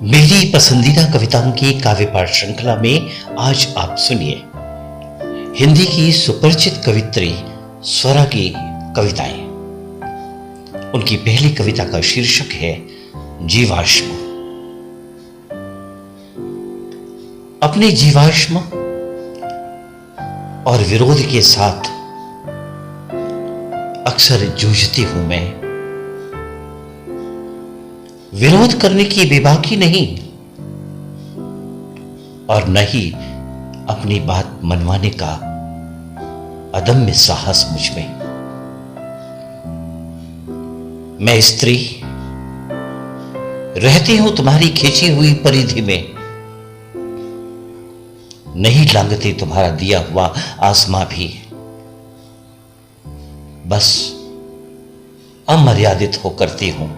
मेरी पसंदीदा कविताओं की काव्य पाठ श्रृंखला में आज आप सुनिए हिंदी की सुपरिचित कवित्री स्वरा की कविताएं। उनकी पहली कविता का शीर्षक है जीवाश्म। अपने जीवाश्म और विरोध के साथ अक्सर जूझती हूं मैं। विरोध करने की बेबाकी नहीं और न ही अपनी बात मनवाने का अदम्य साहस मुझ में। मैं स्त्री रहती हूं तुम्हारी खींची हुई परिधि में, नहीं लांघती तुम्हारा दिया हुआ आसमां भी। बस अमर्यादित हो करती हूं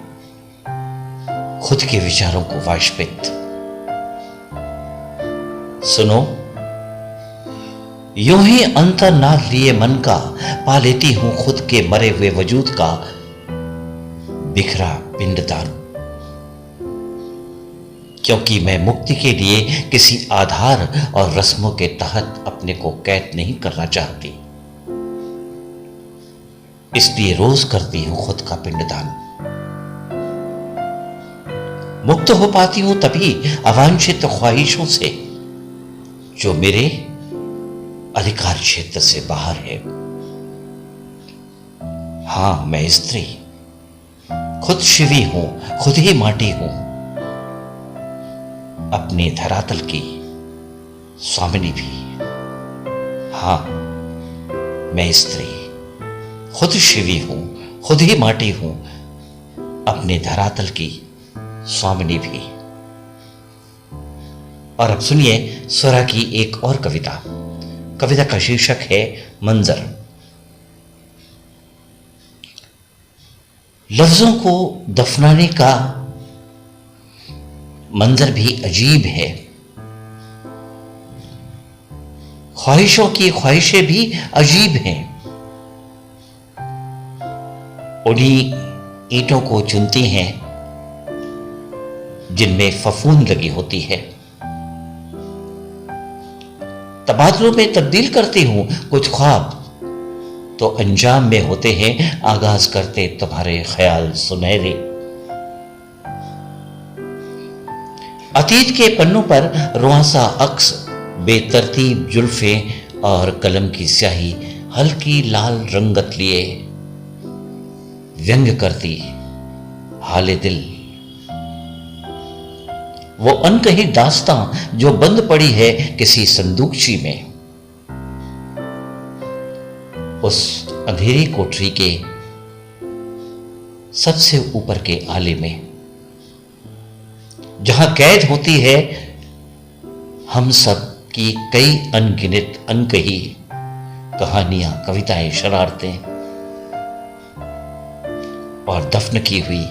खुद के विचारों को वाष्पित। सुनो, यूं ही अंतर्नाद लिए मन का पा लेती हूं खुद के मरे हुए वजूद का बिखरा पिंडदान। क्योंकि मैं मुक्ति के लिए किसी आधार और रस्मों के तहत अपने को कैद नहीं करना चाहती, इसलिए रोज करती हूं खुद का पिंडदान। मुक्त हो पाती हूं तभी अवांछित ख्वाहिशों से जो मेरे अधिकार क्षेत्र से बाहर है। हां, मैं स्त्री खुद शिवी हूं, खुद ही माटी हूं, अपने धरातल की स्वामिनी भी। हां, मैं स्त्री खुद शिवी हूं, खुद ही माटी हूं, अपने धरातल की स्वामिनी भी। और अब सुनिए स्वरा की एक और कविता। कविता का शीर्षक है मंजर। लफ्जों को दफनाने का मंजर भी अजीब है, ख्वाहिशों की ख्वाहिशें भी अजीब हैं। उन्हीं ईंटों को चुनती हैं जिनमें फफूंद लगी होती है। तबादलों में तब्दील करती हूं कुछ ख्वाब, तो अंजाम में होते हैं आगाज करते तुम्हारे ख्याल सुनहरे। अतीत के पन्नों पर रुआंसा अक्स, बेतरतीब जुल्फे और कलम की स्याही हल्की लाल रंगत लिए व्यंग करती हाले दिल। वो अनकही दास्तां जो बंद पड़ी है किसी संदूकची में, उस अंधेरी कोठरी के सबसे ऊपर के आले में, जहां कैद होती है हम सब की कई अनगिनत अनकही कहानियां, कविताएं, शरारतें और दफन की हुई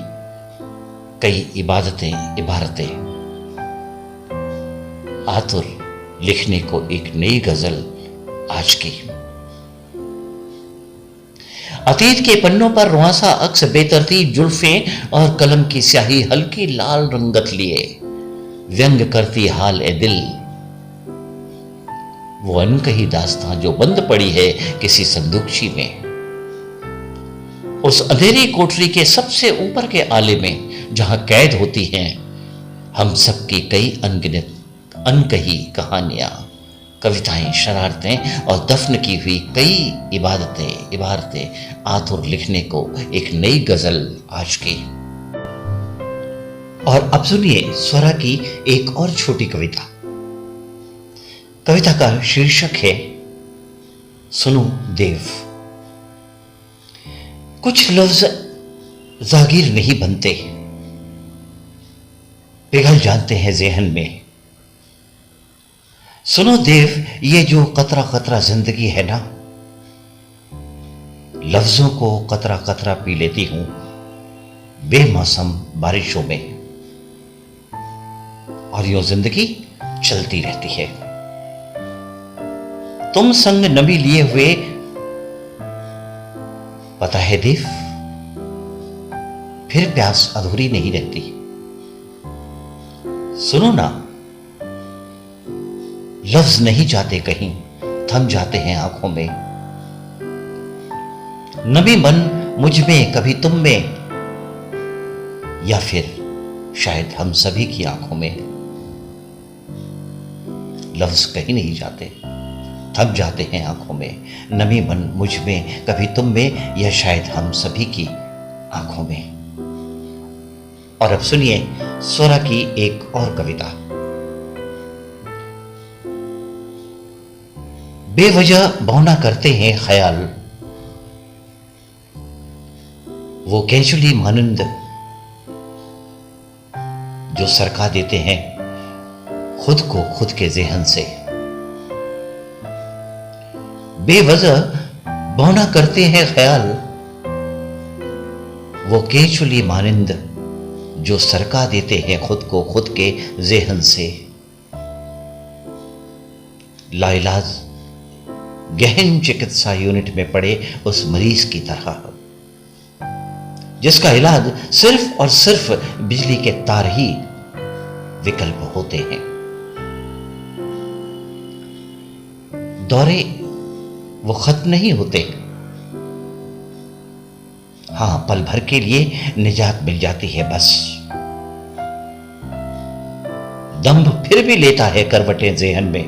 कई इबादतें, इबारतें। आतुर लिखने को एक नई गजल आज की। अतीत के पन्नों पर रुआंसा अक्स, बेतरतीब जुल्फे और कलम की स्याही हल्की लाल रंगत लिए व्यंग करती हाल ए दिल। वो अनकही दास्तां जो बंद पड़ी है किसी संदूकची में, उस अंधेरी कोठरी के सबसे ऊपर के आले में, जहां कैद होती हैं हम सबकी कई अनगिनत अनकही कहानियां, कविताएं, शरारतें और दफन की हुई कई इबादतें, इबारतें। आतुर लिखने को एक नई गजल आज की। और अब सुनिए स्वरा की एक और छोटी कविता। कविता का शीर्षक है सुनो देव। कुछ लफ्ज जागीर नहीं बनते, पिघल जाते हैं जेहन में। सुनो देव, ये जो कतरा कतरा जिंदगी है ना, लफ्जों को कतरा कतरा पी लेती हूं बेमौसम बारिशों में, और यूं जिंदगी चलती रहती है। तुम संग नमी लिए हुए, पता है देव, फिर प्यास अधूरी नहीं रहती। सुनो ना, लफ्ज नहीं जाते कहीं, थम जाते हैं आंखों में। नमी मन मुझ में, कभी तुम में, या फिर शायद हम सभी की आंखों में। लफ्ज कहीं नहीं जाते, थम जाते हैं आंखों में। नमी मन मुझ में, कभी तुम में, या शायद हम सभी की आंखों में। और अब सुनिए स्वरा की एक और कविता। बेवजह बौना करते हैं ख्याल, वो कैजुअली मानंद जो सरका देते हैं खुद को खुद के ज़हन से। बेवजह बौना करते हैं ख्याल, वो कैजुअली मानंद जो सरका देते हैं खुद को खुद के ज़हन से। लाइलाज गहन चिकित्सा यूनिट में पड़े उस मरीज की तरह जिसका इलाज सिर्फ और सिर्फ बिजली के तार ही विकल्प होते हैं। दौरे वो खत्म नहीं होते, हां पल भर के लिए निजात मिल जाती है बस। दम फिर भी लेता है करवटें ज़हन में,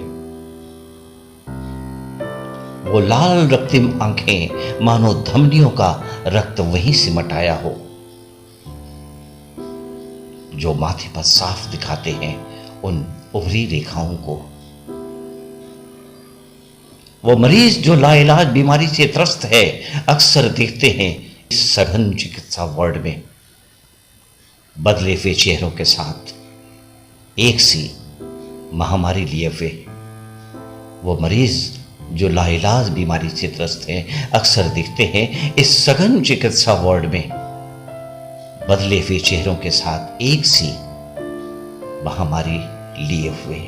वो लाल रक्तिम आंखें मानो धमनियों का रक्त वहीं सिमट आया हो, जो माथे पर साफ दिखाते हैं उन उभरी रेखाओं को। वो मरीज जो लाइलाज बीमारी से त्रस्त है, अक्सर देखते हैं इस सघन चिकित्सा वार्ड में बदले हुए चेहरों के साथ एक सी महामारी लिए हुए। वो मरीज जो लाइलाज बीमारी से त्रस्त हैं, अक्सर दिखते हैं इस सघन चिकित्सा वार्ड में बदले हुए चेहरों के साथ एक सी महामारी लिए हुए।